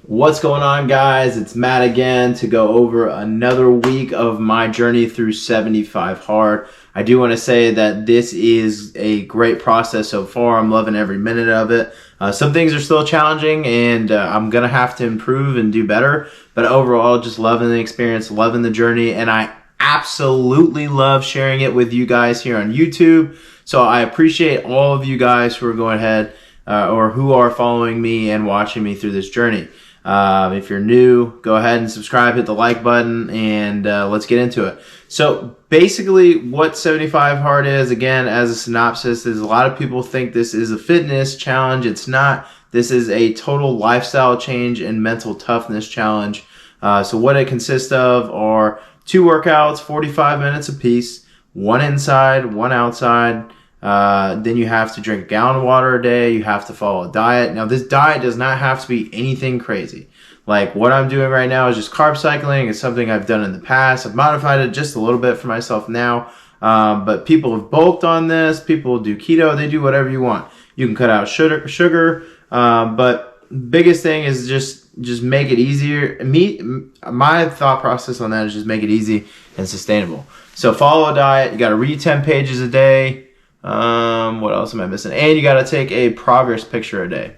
What's going on, guys? It's Matt again to go over another week of my journey through 75 Hard. I do want to say that this is a great process so far. I'm loving every minute of it. Some things are still challenging, and I'm going to have to improve and do better. But overall, just loving the experience, loving the journey, and I absolutely love sharing it with you guys here on YouTube. So I appreciate all of you guys who are going ahead or who are following me and watching me through this journey. If you're new, go ahead and subscribe, hit the like button, and let's get into it. So basically what 75 Hard is, again, as a synopsis, is a lot of people think this is a fitness challenge. It's not. This is a total lifestyle change and mental toughness challenge. So what it consists of are 2 workouts, 45 minutes apiece, 1 inside, 1 outside. Then you have to drink a gallon of water a day. You have to follow a diet. Now, this diet does not have to be anything crazy. Like what I'm doing right now is just carb cycling. It's something I've done in the past. I've modified it just a little bit for myself now. But people have bulked on this. People do keto. They do whatever you want. You can cut out sugar. But biggest thing is just make it easier. My thought process on that is just make it easy and sustainable. So follow a diet. You got to read 10 pages a day. What else am I missing? And you got to take a progress picture a day.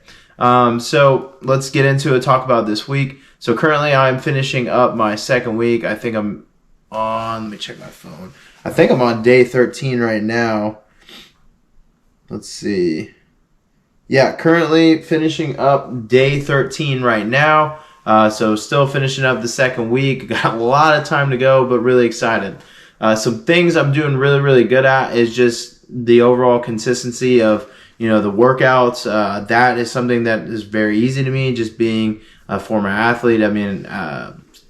So let's get into it, talk about this week. So currently I'm finishing up my second week. I think I'm on, let me check my phone. I think I'm on day 13 right now. Let's see. Yeah, currently finishing up day 13 right now. So still finishing up the second week. Got a lot of time to go, but really excited. Some things I'm doing really, really good at is just the overall consistency of, the workouts. That is something that is very easy to me, just being a former athlete. I mean,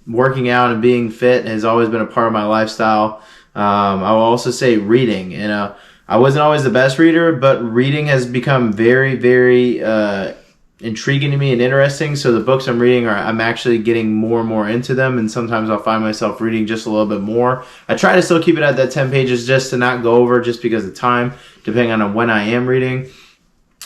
working out and being fit has always been a part of my lifestyle. I will also say reading. I wasn't always the best reader, but reading has become very, very intriguing to me and interesting. So the books I'm reading, I'm actually getting more and more into them, and sometimes I'll find myself reading just a little bit more. I try to still keep it at that 10 pages just to not go over, just because of time, depending on when I am reading.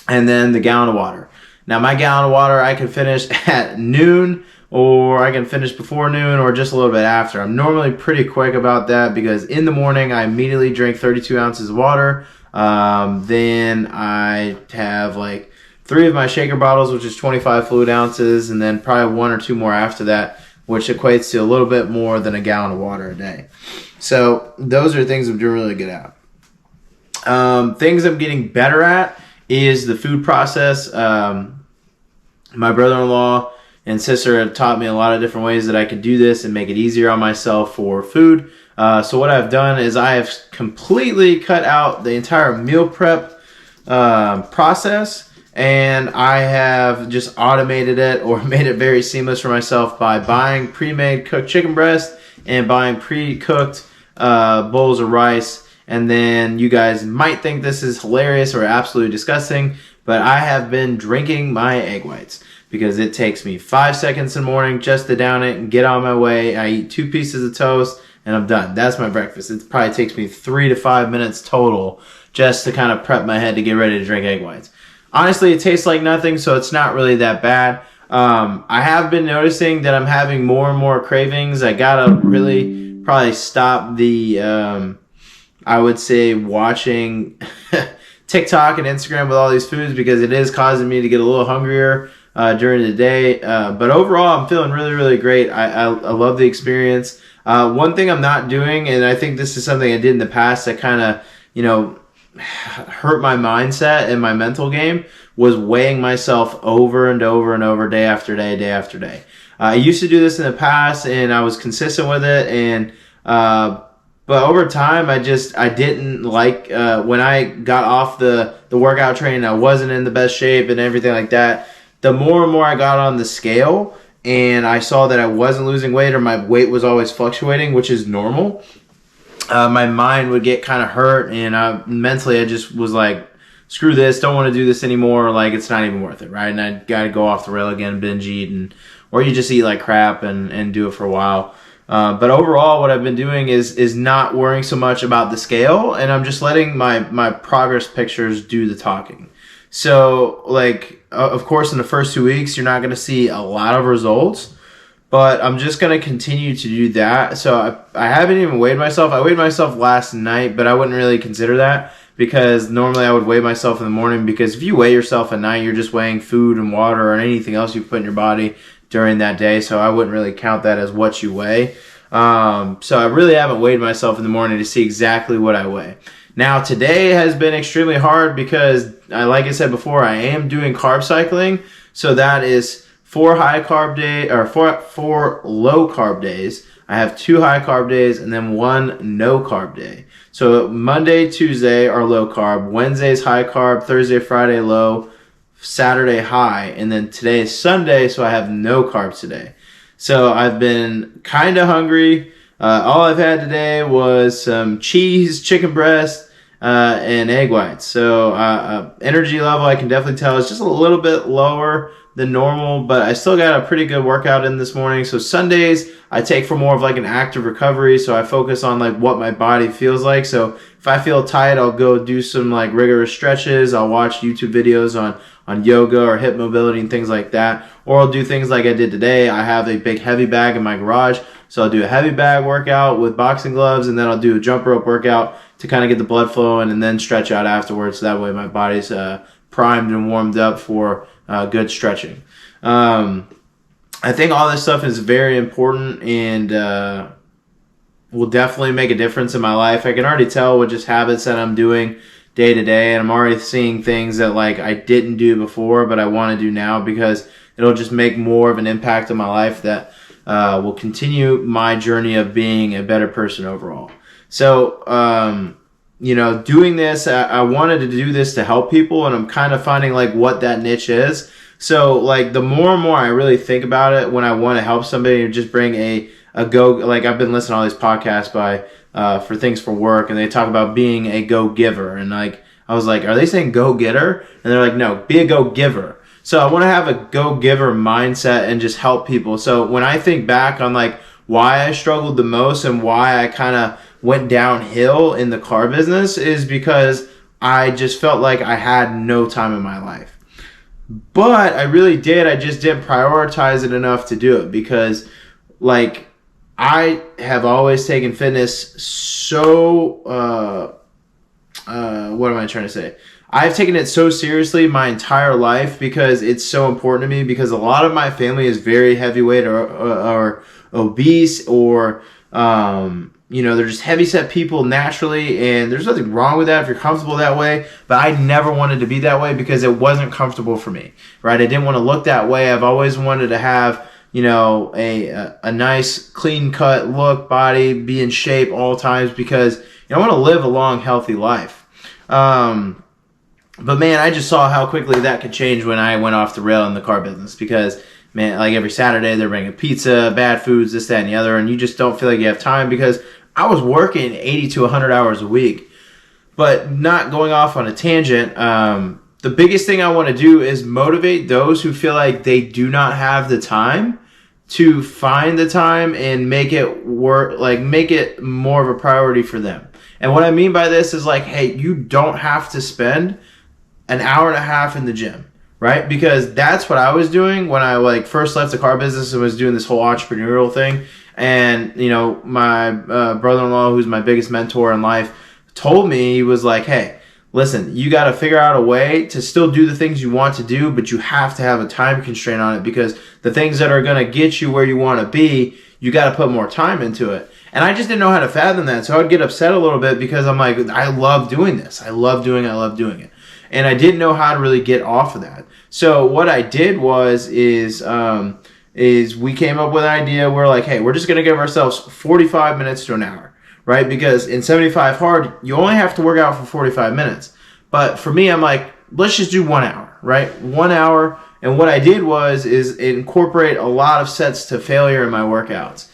And then the gallon of water. Now my gallon of water I can finish at noon, or I can finish before noon, or just a little bit after. I'm normally pretty quick about that because in the morning I immediately drink 32 ounces of water. Then I have like 3 of my shaker bottles, which is 25 fluid ounces, and then probably 1 or 2 more after that, which equates to a little bit more than a gallon of water a day. So those are things I'm doing really good at. Things I'm getting better at is the food process. My brother-in-law and sister have taught me a lot of different ways that I can do this and make it easier on myself for food. So what I've done is I have completely cut out the entire meal prep process. And I have just automated it or made it very seamless for myself by buying pre-made cooked chicken breast and buying pre-cooked bowls of rice. And then you guys might think this is hilarious or absolutely disgusting, but I have been drinking my egg whites because it takes me 5 seconds in the morning just to down it and get on my way. I eat 2 pieces of toast and I'm done. That's my breakfast. It probably takes me 3 to 5 minutes total just to kind of prep my head to get ready to drink egg whites. Honestly, it tastes like nothing, so it's not really that bad. I have been noticing that I'm having more and more cravings. I gotta really probably stop the, I would say, watching TikTok and Instagram with all these foods, because it is causing me to get a little hungrier during the day. But overall, I'm feeling really, really great. I love the experience. One thing I'm not doing, and I think this is something I did in the past that kind of, hurt my mindset and my mental game, was weighing myself over and over and over, day after day, day after day. I used to do this in the past and I was consistent with it, and but over time I didn't like when I got off the workout train. I wasn't in the best shape and everything like that. The more and more I got on the scale and I saw that I wasn't losing weight, or my weight was always fluctuating, which is normal, my mind would get kind of hurt, and mentally I just was like, screw this, don't want to do this anymore, like it's not even worth it, right? And I got to go off the rail again, binge eat, or you just eat like crap and do it for a while. But overall, what I've been doing is not worrying so much about the scale, and I'm just letting my progress pictures do the talking. So like of course, in the first 2 weeks, you're not going to see a lot of results, but I'm just going to continue to do that. So I haven't even weighed myself. I weighed myself last night, but I wouldn't really consider that because normally I would weigh myself in the morning, because if you weigh yourself at night, you're just weighing food and water or anything else you put in your body during that day. So I wouldn't really count that as what you weigh. So I really haven't weighed myself in the morning to see exactly what I weigh. Now, today has been extremely hard because, like I said before, I am doing carb cycling. So that is 4 high carb days, or four low carb days. I have 2 high carb days and then 1 no carb day. So Monday, Tuesday are low carb. Wednesday's high carb. Thursday, Friday low. Saturday high. And then today is Sunday, so I have no carbs today. So I've been kind of hungry. All I've had today was some cheese, chicken breast, and egg whites. So energy level, I can definitely tell, is just a little bit lower than normal, but I still got a pretty good workout in this morning. So Sundays, I take for more of like an active recovery. So I focus on like what my body feels like. So if I feel tight, I'll go do some like rigorous stretches. I'll watch YouTube videos on yoga or hip mobility and things like that. Or I'll do things like I did today. I have a big heavy bag in my garage. So I'll do a heavy bag workout with boxing gloves, and then I'll do a jump rope workout to kind of get the blood flowing and then stretch out afterwards. So that way my body's primed and warmed up for good stretching. I think all this stuff is very important and will definitely make a difference in my life. I can already tell with just habits that I'm doing day to day, and I'm already seeing things that like I didn't do before but I want to do now, because it'll just make more of an impact on my life that will continue my journey of being a better person overall. So doing this, I wanted to do this to help people, and I'm kind of finding like what that niche is. So like the more and more I really think about it, when I want to help somebody or just bring a go, like I've been listening to all these podcasts by for things for work, and they talk about being a go-giver, and like I was like, are they saying go-getter? And they're like, no, be a go-giver. So I want to have a go-giver mindset and just help people. So when I think back on like why I struggled the most and why I kind of went downhill in the car business, is because I just felt like I had no time in my life. But I really did. I just didn't prioritize it enough to do it, because like I have always taken fitness so what am I trying to say? I've taken it so seriously my entire life because it's so important to me, because a lot of my family is very heavyweight or obese, or they're just heavyset people naturally, and there's nothing wrong with that if you're comfortable that way, but I never wanted to be that way because it wasn't comfortable for me, right? I didn't want to look that way. I've always wanted to have, a nice clean cut look, body, be in shape all times, because I want to live a long, healthy life. But man, I just saw how quickly that could change when I went off the rail in the car business, because man, like every Saturday they're bringing pizza, bad foods, this, that, and the other, and you just don't feel like you have time, because I was working 80 to 100 hours a week. But not going off on a tangent, the biggest thing I want to do is motivate those who feel like they do not have the time to find the time and make it work, like make it more of a priority for them. And what I mean by this is like, hey, you don't have to spend an hour and a half in the gym, right? Because that's what I was doing when I like first left the car business and was doing this whole entrepreneurial thing. And, my brother-in-law, who's my biggest mentor in life, told me, he was like, hey, listen, you got to figure out a way to still do the things you want to do, but you have to have a time constraint on it, because the things that are going to get you where you want to be, you got to put more time into it. And I just didn't know how to fathom that. So I would get upset a little bit, because I'm like, I love doing this. I love doing it. And I didn't know how to really get off of that. So what I did is we came up with an idea. We're like, hey, we're just going to give ourselves 45 minutes to an hour, right? Because in 75 hard, you only have to work out for 45 minutes. But for me, I'm like, let's just do 1 hour, right? 1 hour. And what I did is incorporate a lot of sets to failure in my workouts.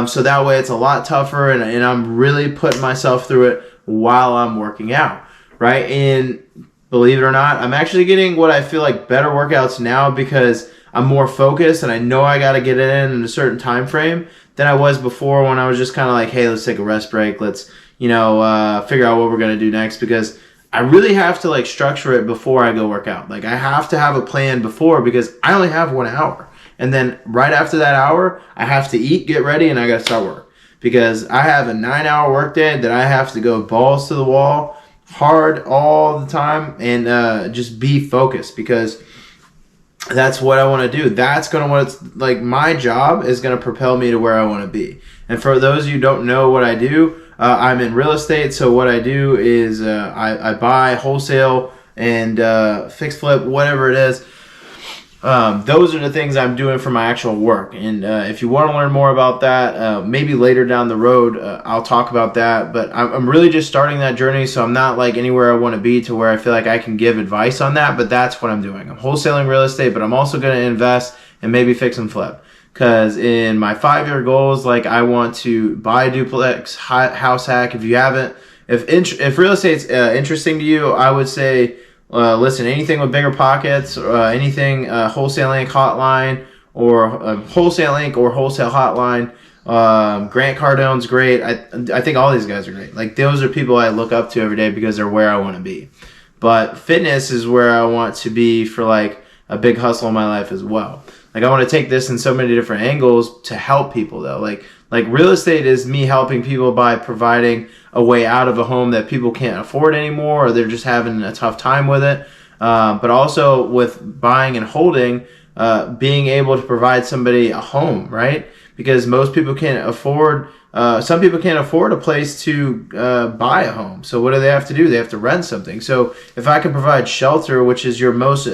So that way it's a lot tougher, and I'm really putting myself through it while I'm working out, right? And believe it or not, I'm actually getting what I feel like better workouts now, because I'm more focused and I know I got to get it in a certain time frame than I was before, when I was just kind of like, hey, let's take a rest break. Let's, figure out what we're going to do next, because I really have to like structure it before I go work out. Like I have to have a plan before, because I only have 1 hour. And then right after that hour, I have to eat, get ready, and I got to start work. Because I have a 9-hour workday that I have to go balls to the wall, hard all the time, and just be focused, because that's what I want to do. That's going to what's like my job is going to propel me to where I want to be. And for those of you who don't know what I do, I'm in real estate. So what I do is I buy wholesale and fix flip, whatever it is. Those are the things I'm doing for my actual work. And if you want to learn more about that, maybe later down the road, I'll talk about that. But I'm really just starting that journey, so I'm not like anywhere I want to be to where I feel like I can give advice on that. But that's what I'm doing. I'm wholesaling real estate, but I'm also going to invest and maybe fix and flip. Because in my 5-year goals, like I want to buy a duplex, house hack. If you haven't, if real estate's interesting to you, I would say, listen, anything with bigger pockets, anything Wholesale Inc. hotline, or Wholesale Inc. or Wholesale Hotline. Grant Cardone's great. I think all these guys are great. Like those are people I look up to every day because they're where I want to be. But fitness is where I want to be for like a big hustle in my life as well. Like I want to take this in so many different angles to help people though. Like real estate is me helping people by providing a way out of a home that people can't afford anymore, or they're just having a tough time with it. But also with buying and holding, being able to provide somebody a home, right? Because most people can't afford, some people can't afford a place to buy a home. So what do they have to do? They have to rent something. So if I can provide shelter, which is your most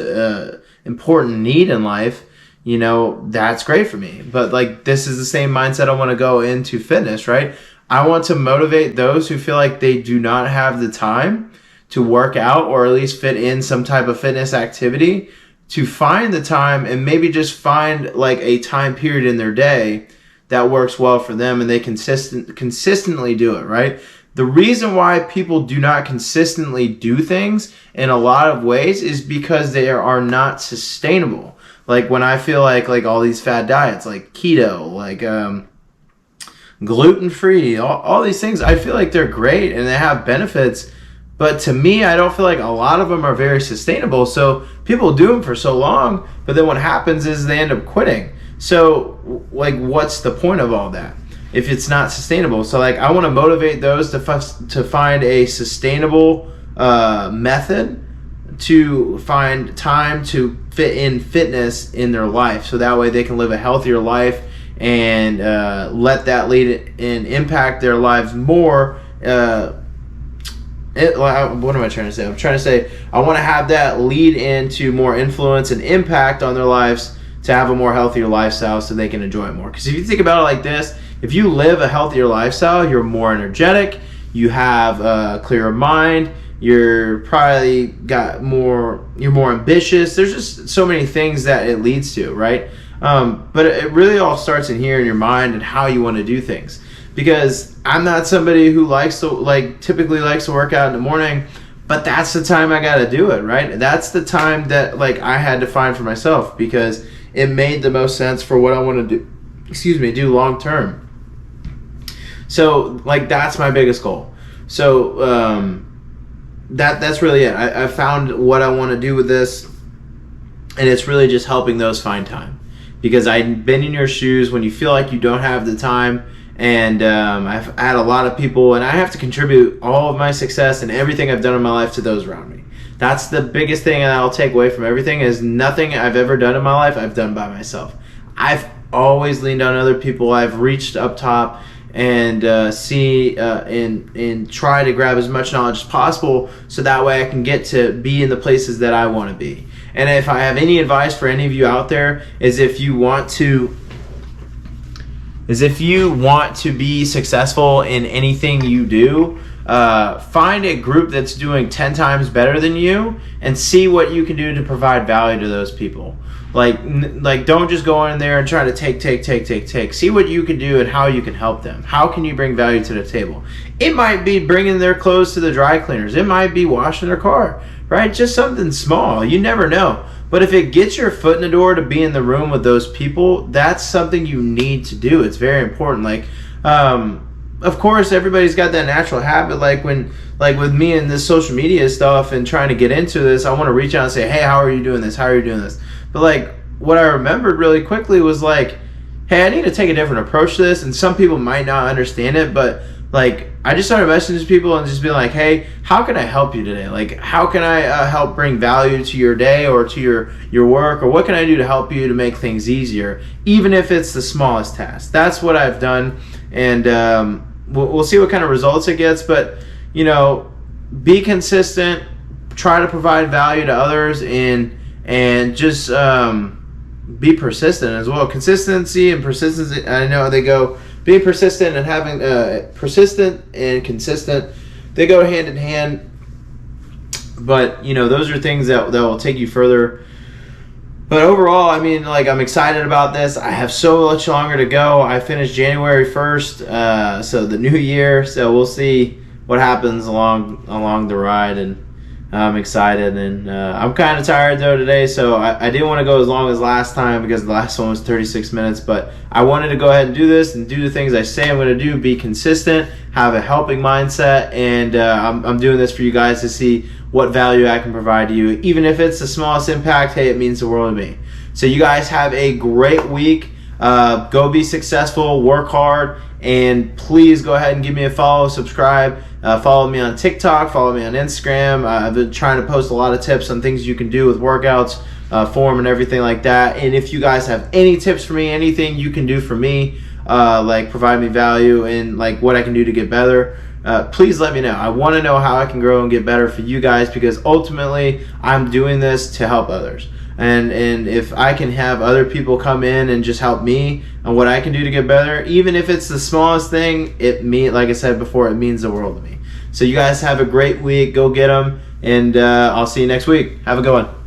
important need in life, you know, that's great for me. But like, this is the same mindset I want to go into fitness, right? I want to motivate those who feel like they do not have the time to work out, or at least fit in some type of fitness activity, to find the time and maybe just find like a time period in their day that works well for them, and they consistently do it, right? The reason why people do not consistently do things in a lot of ways is because they are not sustainable. Like when I feel like all these fad diets, like keto, like gluten-free, all these things, I feel like they're great and they have benefits. But to me, I don't feel like a lot of them are very sustainable. So people do them for so long, but then what happens is they end up quitting. So like, what's the point of all that if it's not sustainable? So like, I want to motivate those to find a sustainable method to find time to fit in fitness in their life, so that way they can live a healthier life and let that lead and impact their lives more. What am I trying to say? I'm trying to say I want to have that lead into more influence and impact on their lives to have a more healthier lifestyle so they can enjoy it more. Because if you think about it like this, if you live a healthier lifestyle, you're more energetic, you have a clearer mind, you're probably you're more ambitious. There's just so many things that it leads to, right? But it really all starts in here in your mind and how you want to do things. Because I'm not somebody who typically likes to work out in the morning, but that's the time I got to do it, right? That's the time that I had to find for myself, because it made the most sense for what I want to do long term. So that's my biggest goal. So that's really it. I found what I want to do with this, and it's really just helping those find time. Because I've been in your shoes when you feel like you don't have the time, and I've had a lot of people, and I have to contribute all of my success and everything I've done in my life to those around me. That's the biggest thing I'll take away from everything, is nothing I've ever done in my life I've done by myself. I've always leaned on other people. I've reached up top and and try to grab as much knowledge as possible, so that way I can get to be in the places that I want to be. And if I have any advice for any of you out there, is if you want to be successful in anything you do, find a group that's doing 10 times better than you and see what you can do to provide value to those people. Don't just go in there and try to take. See what you can do and how you can help them. How can you bring value to the table? It might be bringing their clothes to the dry cleaners. It might be washing their car, right? Just something small. You never know. But if it gets your foot in the door to be in the room with those people, that's something you need to do. It's very important. of course, everybody's got that natural habit. Like with me and this social media stuff and trying to get into this, I want to reach out and say, hey, how are you doing this? How are you doing this? But like what I remembered really quickly was like, hey, I need to take a different approach to this. And some people might not understand it, but like I just started messaging people and just being like, hey, how can I help you today? Like, how can I help bring value to your day or to your work, or what can I do to help you to make things easier, even if it's the smallest task? That's what I've done, and we'll see what kind of results it gets. But you know, be consistent, try to provide value to others, and just be persistent as well. Consistency and persistence, I know they go. Being persistent and having persistent and consistent, they go hand in hand. But you know, those are things that will take you further. But overall, I mean, like, I'm excited about this. I have so much longer to go. I finished January 1st, so the new year. So we'll see what happens along the ride, and I'm excited, and I'm kind of tired though today, so I didn't want to go as long as last time because the last one was 36 minutes, but I wanted to go ahead and do this and do the things I say I'm going to do, be consistent, have a helping mindset, and I'm doing this for you guys to see what value I can provide to you. Even if it's the smallest impact, hey, it means the world to me. So you guys have a great week. Go be successful, work hard, and please go ahead and give me a follow, subscribe. Follow me on TikTok, follow me on Instagram. I've been trying to post a lot of tips on things you can do with workouts, form, and everything like that. And if you guys have any tips for me, anything you can do for me, like provide me value and like what I can do to get better, please let me know. I want to know how I can grow and get better for you guys, because ultimately I'm doing this to help others. And if I can have other people come in and just help me on what I can do to get better, even if it's the smallest thing, like I said before, it means the world to me. So you guys have a great week. Go get them, and I'll see you next week. Have a good one.